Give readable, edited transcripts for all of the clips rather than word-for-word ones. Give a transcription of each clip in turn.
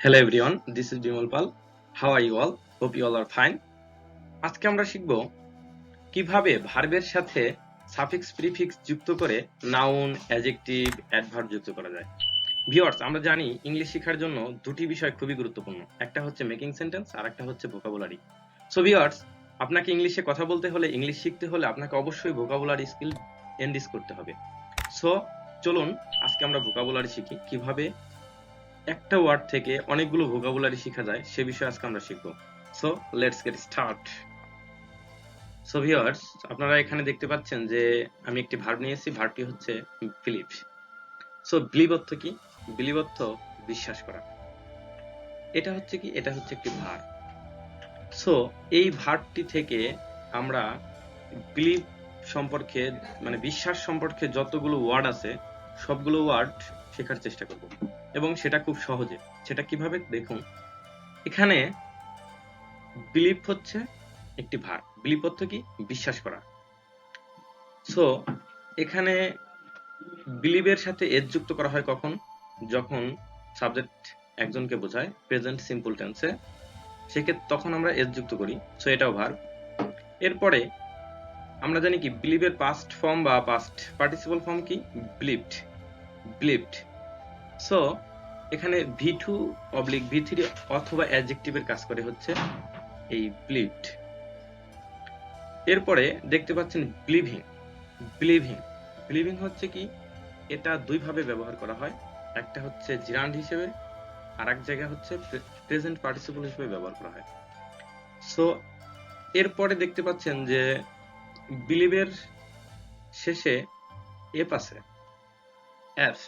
Hello everyone, this is Bimal Pal. How are you all? Hope you all are fine. আজকে আমরা শিখব কিভাবে ভার্বের সাথে সাফিক্স প্রিফিক্স যুক্ত করে নাউন, অ্যাডজেক্টিভ, অ্যাডভার্ব যুক্ত করা যায়। ভিউয়ার্স, আমরা জানি ইংলিশ শেখার জন্য দুটি বিষয় খুবই গুরুত্বপূর্ণ। একটা হচ্ছে মেকিং সেন্টেন্স আর একটা হচ্ছে ভোকাবুলারি। সো ভিউয়ার্স, আপনাকে ইংলিশে কথা বলতে হলে, ইংলিশ শিখতে হলে আপনাকে অবশ্যই ভোকাবুলারি স্কিল এনরিচ করতে হবে। সো চলুন আজকে আমরা ভোকাবুলারি শিখি, কিভাবে একটা ওয়ার্ড থেকে অনেকগুলো ভোকাবুলারি শেখা যায় সে বিষয়ে আজকে আমরা শিখব। So let's get start. So viewers, আপনারা এখানে দেখতে পাচ্ছেন যে আমি একটি ভার্ব নিয়েছি, ভার্বটি হচ্ছে বিলিভ। সো বিলিভ অর্থ কি? বিলিভ অর্থ বিশ্বাস করা। এটা হচ্ছে কি? এটা হচ্ছে একটি ভার্ব। সো এই ভার্বটি থেকে আমরা বিলিভ সম্পর্কে, মানে বিশ্বাস সম্পর্কে যতগুলো ওয়ার্ড আছে সবগুলো ওয়ার্ড শেখার চেষ্টা করব, এবং সেটা খুব সহজে। সেটা কিভাবে দেখুন। এখানে বিলিভ হচ্ছে একটি ভার্ব। বিলিভ অর্থ কি? বিশ্বাস করা। সো এখানে বিলিভের সাথে এজ যুক্ত করা হয় কখন? যখন সাবজেক্ট একজনকে বোঝায় প্রেজেন্ট সিম্পল টেন্সে, সেক্ষেত্রে তখন আমরা এজ যুক্ত করি। সো এটাও ভার্ব। এরপরে আমরা জানি কি বিলিভের পাস্ট ফর্ম বা পাস্ট পার্টিসিপল ফর্ম কি? বিলিভড। বিলিভড। সো এখানে V2 অবলিক V3 অথবা অ্যাডজেক্টিভের কাজ করে হচ্ছে এই বিলিভড। এরপরে দেখতে পাচ্ছেন বিলিভিং। বিলিভিং বিলিভিং হচ্ছে কি? এটা দুই ভাবে ব্যবহার করা হয়। একটা হচ্ছে জিরান্ড হিসেবে, আর এক জায়গায় হচ্ছে প্রেজেন্ট পার্টিসিপল হিসেবে ব্যবহার করা হয়। সো এরপরে দেখতে পাচ্ছেন যে বিলিভের শেষে এফ আছে, এফ।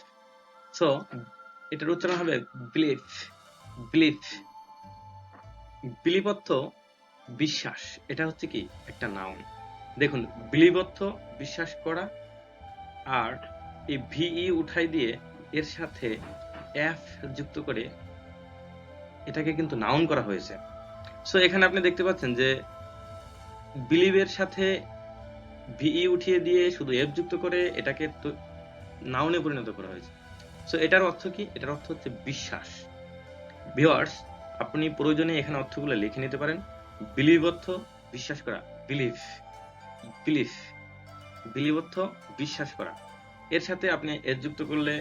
সো এটার উচ্চারণ হবে বিলিভ। বিলিভ। বিলিভ অর্থ বিশ্বাস। এটা হচ্ছে কি? একটা নাউন। দেখুন, বিলিভ অর্থ বিশ্বাস করা, আর এই ভিই উঠাই দিয়ে এর সাথে এফ যুক্ত করে এটাকে কিন্তু নাউন করা হয়েছে। সো এখানে আপনি দেখতে পাচ্ছেন যে বিলিভের সাথে ভিই উঠিয়ে দিয়ে শুধু এফ যুক্ত করে এটাকে তো নাউনে পরিণত করা হয়েছে। সো এটার অর্থ কি? এটার অর্থ হচ্ছে বিশ্বাস। ভিউয়ার্স, আপনি প্রয়োজনে এখানে অর্থগুলো লিখে নিতে পারেন। বিলিভ অর্থ বিশ্বাস করা, বিলিভ। বিলিভ বিলিভ অর্থ বিশ্বাস করা। এর সাথে আপনি এজ যুক্ত করলে,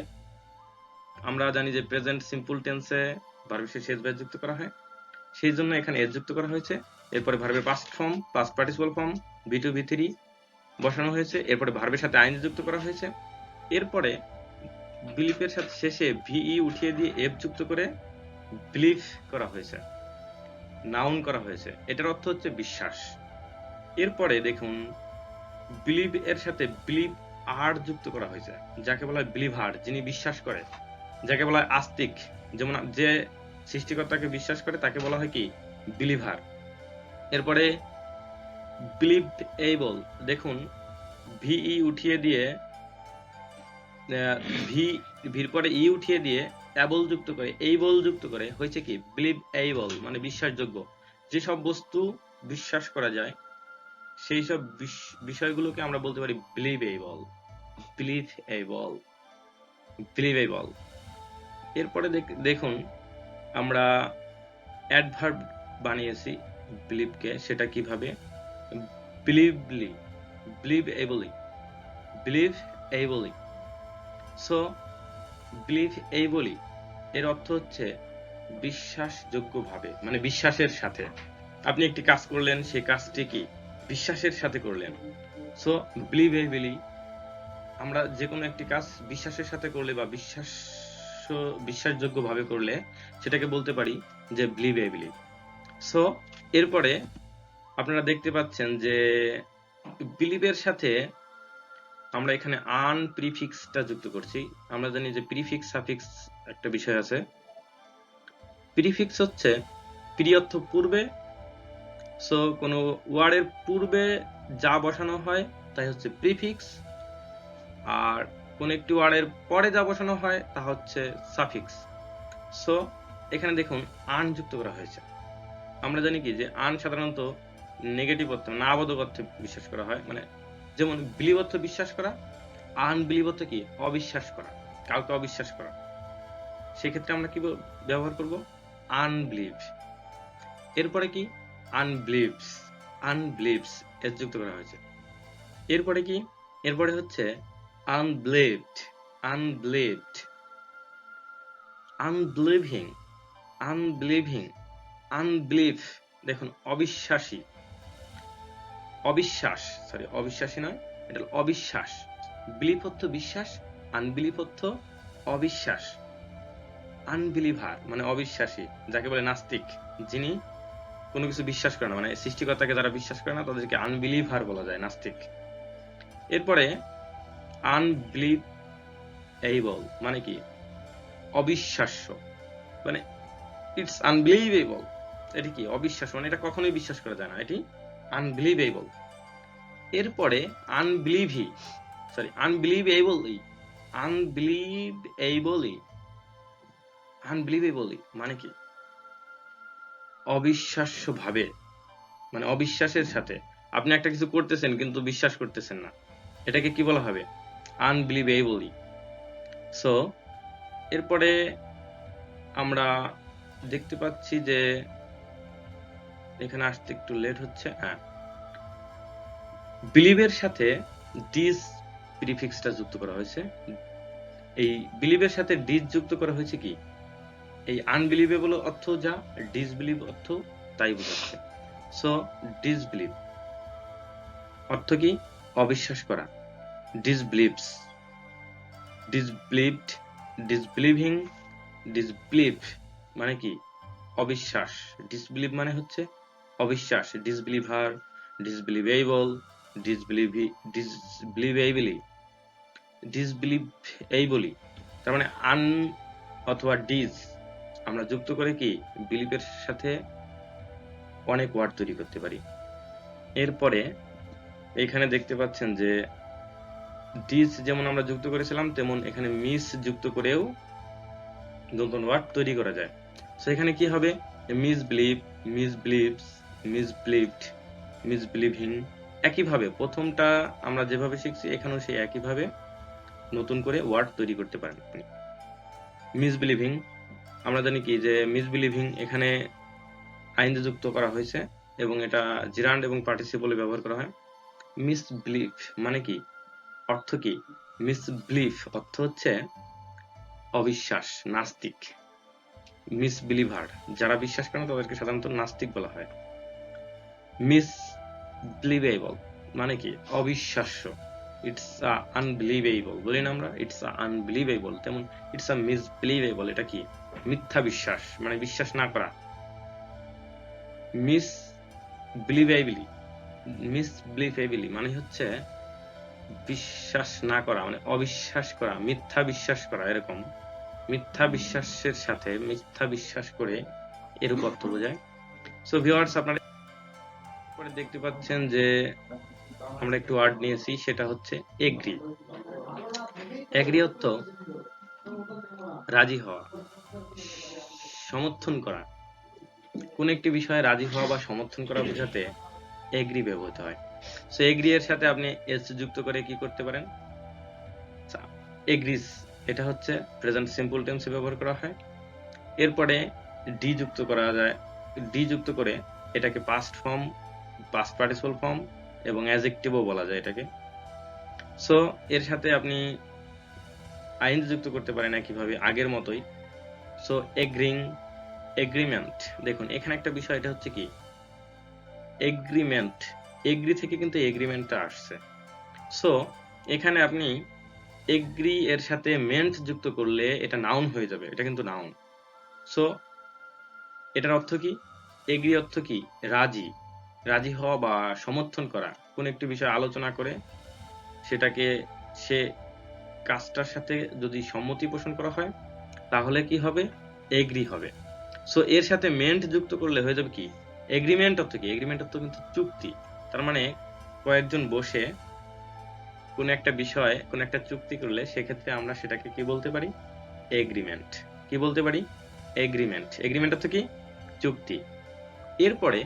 আমরা জানি যে প্রেজেন্ট সিম্পল টেন্সে ভার্বের শেষে এস যুক্ত করা হয়, সেই জন্য এখানে এস যুক্ত করা হয়েছে। এরপরে ভার্বের past form, past participle form V2 V3 বসানো হয়েছে। এরপরে ভার্বের সাথে আইন যুক্ত করা হয়েছে। এরপরে বিলিভের সাথে শেষে ভিই উঠিয়ে দিয়ে এফ যুক্ত করে বিলিভ করা হয়েছে, নাউন করা হয়েছে। এটার অর্থ হচ্ছে বিশ্বাস। এরপরে দেখুন, বিলিভ এর সাথে বিলিভ আর যুক্ত করা হয়েছে, যাকে বলা হয় বিলিভার, যিনি বিশ্বাস করে, যাকে বলা হয় আস্তিক। যেমন যে সৃষ্টিকর্তাকে বিশ্বাস করে তাকে বলা হয় কি? বিলিভার। এরপরে বিলিভ এবল, দেখুন ভিই উঠিয়ে দিয়ে ভির পরে ই উঠিয়ে দিয়ে এবল যুক্ত করে, এইবল যুক্ত করে হয়েছে কি? বিলিভ এবল, মানে বিশ্বাসযোগ্য। যেসব বস্তু বিশ্বাস করা যায় সেই সব বিষয়গুলোকে আমরা বলতে পারি believe able. Believe able. Believe able. এরপরে দেখুন, আমরা অ্যাডভার্ব বানিয়েছি বিলিভকে। সেটা কিভাবে? বিলিভলি, believe ably, believe ably. So believe ably এর অর্থ হচ্ছে বিশ্বাসযোগ্যভাবে, মানে বিশ্বাসের সাথে। আপনি একটি কাজ করলেন, সেই কাজটি কি? বিশ্বাসের সাথে করলেন। সো বিলিভ এবলি, আমরা যে কোনো একটি কাজ বিশ্বাসের সাথে করলে বা বিশ্বাসযোগ্য ভাবে করলে সেটাকে বলতে পারি যে বিলিভ এবলি। সো এরপরে আপনারা দেখতে পাচ্ছেন যে বিলিভের সাথে আমরা এখানে আন প্রিফিক্সটা যুক্ত করছি। আমরা জানি যে প্রিফিক্স সাফিক্স একটা বিষয় আছে। প্রিফিক্স হচ্ছে প্রি অর্থ পূর্বে। সো কোনো ওয়ার্ডের পূর্বে যা বসানো হয় তাই হচ্ছে প্রিফিক্স, আর কোন একটি ওয়ার্ডের পরে যা বসানো হয় তা হচ্ছে সাফিক্স। সো এখানে দেখুন আন যুক্ত করা হয়েছে। আমরা জানি কি যে আন সাধারণত নেগেটিভ অর্থ, না বোধক অর্থে বিশ্বাস করা হয়। মানে যেমন বিলিভ অর্থ বিশ্বাস করা, আনবিলিভ অর্থ কি? অবিশ্বাস করা, কাউকে অবিশ্বাস করা। সেক্ষেত্রে আমরা কি ব্যবহার করব? আনবিলিভ। এরপরে কি আনবিলিভস, আনবিলিভস এর যুক্ত করা হয়েছে। এরপরে কি, এরপরে হচ্ছে আনবিলিভড, আনবিলিভড, আনবিলিভিং, আনবিলিভিং, আনবিলিভ। দেখুন অবিশ্বাসী, অবিশ্বাস, সরি অবিশ্বাসী নয়, এটা হলো অবিশ্বাস। বিলিভ অর্থ বিশ্বাস, আনবিলিভ অর্থ অবিশ্বাস। আনবিলিভার মানে অবিশ্বাসী, যাকে বলে নাস্তিক, যিনি কোনো কিছু বিশ্বাস করে না, মানে সৃষ্টিকর্তাকে যারা বিশ্বাস করে না তাদেরকে আনবিলিভার বলা যায়, নাস্তিক। এরপরে আনবিলিভেবল মানে কি অবিশ্বাস্য, মানে ইটস আনবিলিভেবল, এটি কি অবিশ্বাস্য, মানে এটা কখনোই বিশ্বাস করা যায় না, এটি আনবিলিভেবল। এরপরে আনবিলিভি, সরি আনবিলিভেবলি, আনবিলিভেবলি, আনবিলিভেবলি মানে কি অবিশ্বাস্য ভাবে, মানে অবিশ্বাসের সাথে আপনি একটা কিছু করতেছেন কিন্তু বিশ্বাস করতেছেন না, এটাকে কি বলা হবে আনবিলিভেবলি। সো এরপরে আমরা দেখতে পাচ্ছি যে এখানে আসতে একটু লেট হচ্ছে। হ্যাঁ, বিলিভের সাথে ডিস প্রিফিক্সটা যুক্ত করা হয়েছে। এই বিলিভের সাথে ডিস যুক্ত করা হয়েছে কি এই আনবিলিভেবল অর্থ যা, ডিসবিলিভ অর্থ তাই বোঝাচ্ছে। সো ডিসবিলিভ অর্থ কি অবিশ্বাস করা, ডিসবিলিভস, ডিসবিলিভড, ডিসবিলিভিং, ডিসবিলিভ মানে কি অবিশ্বাস, ডিসবিলিভ মানে হচ্ছে অবিশ্বাস, ডিসবিলিভার, ডিসবিলিভেবল, ডিসবিলিভেবলি, ডিসবিলিভেবলি। তার মানে আন অথবা ডিস আমরা যুক্ত করে কি বিলিভের সাথে অনেক ওয়ার্ড তৈরি করতে পারি। এরপরে এখানে দেখতে পাচ্ছেন যে ডিস যেমন আমরা যুক্ত করেছিলাম তেমন এখানে মিস যুক্ত করেও নতুন ওয়ার্ড তৈরি করা যায়। সো এখানে কি হবে মিসবিলিভ, মিসবিলিভস, মিসবিলিভড, মিসবিলিভিং। একইভাবে প্রথমটা আমরা যেভাবে শিখছি এখানেও সেই একইভাবে নতুন করে ওয়ার্ড তৈরি করতে পারেন আপনি। মিসবিলিভিং আমরা জানি কি যে মিসবিলিভিং এখানে আইন যুক্ত করা হয়েছে এবং এটা জিরান্ড এবং পার্টিসিপলে ব্যবহার করা হয়। মিসবিলিভ মানে কি অর্থ কি মিসবিলিভ অর্থ হচ্ছে অবিশ্বাস, নাস্তিক। মিসবিলিভার যারা বিশ্বাস করে না তাদেরকে সাধারণত নাস্তিক বলা হয়। মিসবিলিভেবল মানে কি অবিশ্বাস্য, ইটস আ আনবিলিভেবল বলি না আমরা, ইটস আ আনবিলিভেবল, তেমন ইটস আ মিসবিলিভেবল এটা কি মিথ্যা বিশ্বাস, মানে বিশ্বাস না করা। মিসবিলিভেবলি, মিসবিলিভেবলি মানে হচ্ছে বিশ্বাস না করা, মানে অবিশ্বাস করা, মিথ্যা বিশ্বাস করা, এরকম মিথ্যা বিশ্বাসের সাথে মিথ্যা বিশ্বাস করে এরূপ অর্থ বোঝায়। সো ভিউয়ার্স আপনারা পরে দেখতে পাচ্ছেন যে আমরা একটু ওয়ার্ড নিয়েছি, সেটা হচ্ছে এগ্রি। এগ্রি অর্থ রাজি হওয়া, সমর্থন করা। কোন একটি বিষয়ে রাজি হওয়া বা সমর্থন করা বোঝাতে এগ্রি ব্যবহৃত হয়। সো এগ্রি এর সাথে আপনি এস যুক্ত করে কি করতে পারেন এগ্রিস, এটা হচ্ছে প্রেজেন্ট সিম্পল টেন্সে ব্যবহার করা হয়। এরপরে ডি যুক্ত করা যায়, ডি যুক্ত করে এটাকে past form, past participle form এবং অ্যাডজেক্টিভও বলা যায় এটাকে। সো এর সাথে আপনি আইন যুক্ত করতে পারেন একইভাবে আগের মতোই। So agreeing, agreement. দেখুন এখানে একটা বিষয়, এটা হচ্ছে কি এগ্রিমেন্ট, এগ্রি থেকে কিন্তু এগ্রিমেন্টটা আসছে। সো এখানে আপনি এগ্রি এর সাথে মেন্ট যুক্ত করলে এটা নাউন হয়ে যাবে, এটা কিন্তু নাউন। সো এটার অর্থ কি এগ্রি অর্থ কি রাজি, রাজি হওয়া বা সমর্থন করা, কোন একটি বিষয় আলোচনা করে সেটাকে সে কাজটার সাথে যদি সম্মতি পোষণ করা হয় তাহলে কি হবে এগ্রি হবে। সো এর সাথে মেন্ট যুক্ত করলে হয়ে যাবে কি এগ্রিমেন্ট অর্থ কি এগ্রিমেন্ট অর্থ কিন্তু চুক্তি। তার মানে কয়েকজন বসে কোন একটা বিষয় কোন একটা চুক্তি করলে সেক্ষেত্রে আমরা সেটাকে কি বলতে পারি এগ্রিমেন্ট। কি বলতে পারি এগ্রিমেন্ট। এগ্রিমেন্ট অর্থ কি চুক্তি। এরপরে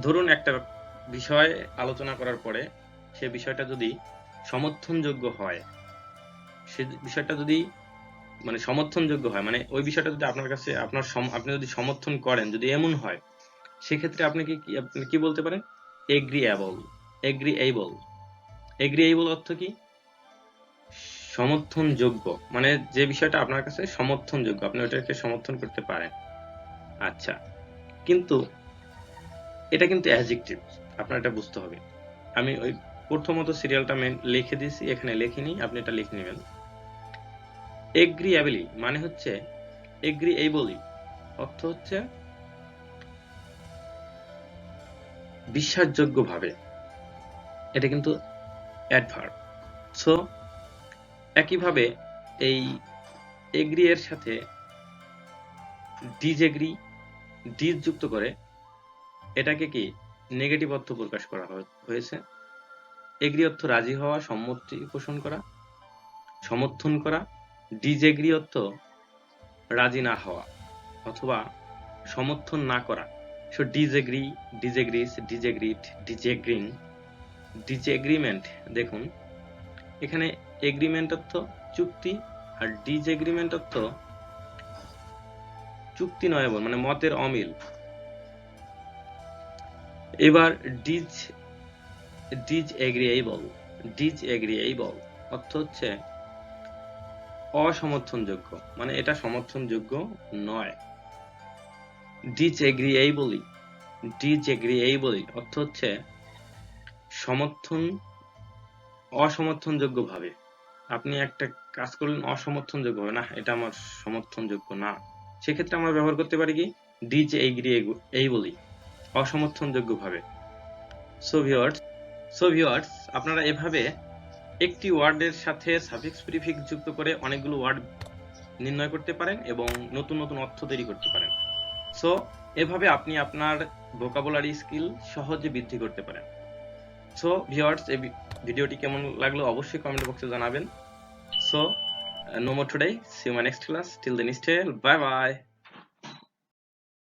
ধরুন একটা বিষয় আলোচনা করার পরে সে বিষয়টা যদি সমর্থনযোগ্য হয়, সে বিষয়টা যদি মানে সমর্থনযোগ্য হয়, মানে ওই বিষয়টা যদি আপনার কাছে আপনি যদি সমর্থন করেন, যদি এমন হয়, সেক্ষেত্রে আপনি কি বলতে পারেন? এগ্রিএবল। এগ্রিএবল এগ্রিএবল অর্থ কি? সমর্থনযোগ্য, মানে যে বিষয়টা আপনার কাছে সমর্থনযোগ্য, আপনি ওটাকে সমর্থন করতে পারেন। আচ্ছা, কিন্তু এটা কিন্তু অ্যাডজেক্টিভ, আপনার এটা বুঝতে হবে। আমি ওই প্রথমত সিরিয়ালটা লিখে দিয়েছি, এখানে লিখিনি, আপনি এটা লিখে নেবেন। এগ্রিএবলি মানে হচ্ছে, এগ্রিএবলি অর্থ হচ্ছে বিশ্বাসযোগ্যভাবে, এটা কিন্তু অ্যাডভার্ব। সো একইভাবে এই এগ্রি এর সাথে ডিজএগ্রি, ডিজ যুক্ত করে এটাকে কি নেগেটিভ অর্থ প্রকাশ করা হয়েছে। এগ্রি অর্থ রাজি হওয়া, সম্মতি পোষণ করা, সমর্থন করা। ডিজএগ্রি অর্থ রাজি না হওয়া অথবা সমর্থন না করা। সো ডিজএগ্রি, ডিজএগ্রিস, ডিজএগ্রিড, ডিজএগ্রিং, ডিজএগ্রিমেন্ট। দেখুন এখানে এগ্রিমেন্ট অর্থ চুক্তি, আর ডিজএগ্রিমেন্ট অর্থ চুক্তি নয়, মানে মতের অমিল। এবার ডিজএগ্রিএবল অর্থ হচ্ছে অসমর্থনযোগ্য, মানে এটা সমর্থনযোগ্য নয়। ডিজএগ্রিএবলি অর্থ হচ্ছে অসমর্থনযোগ্য ভাবে। আপনি একটা কাজ করলেন অসমর্থনযোগ্য ভাবে, না এটা আমার সমর্থনযোগ্য না, সেক্ষেত্রে আমরা ব্যবহার করতে পারি কি ডিজএগ্রিএবলি, অসমর্থনযোগ্য ভাবে। সো ভিউয়ার্স, আপনারা এভাবে একটি ওয়ার্ডের সাথে সাফিক্স প্রিফিক্স যুক্ত করে অনেকগুলো ওয়ার্ড নির্ণয় করতে পারেন এবং নতুন নতুন অর্থ তৈরি করতে পারেন। সো এভাবে আপনি আপনার ভোকাবুলারি স্কিল সহজে বৃদ্ধি করতে পারেন। সো ভিউয়ার্স, এই ভিডিওটি কেমন লাগলো অবশ্যই কমেন্ট বক্সে জানাবেন। So no more today, see you in my next class. Till then, stay, bye bye.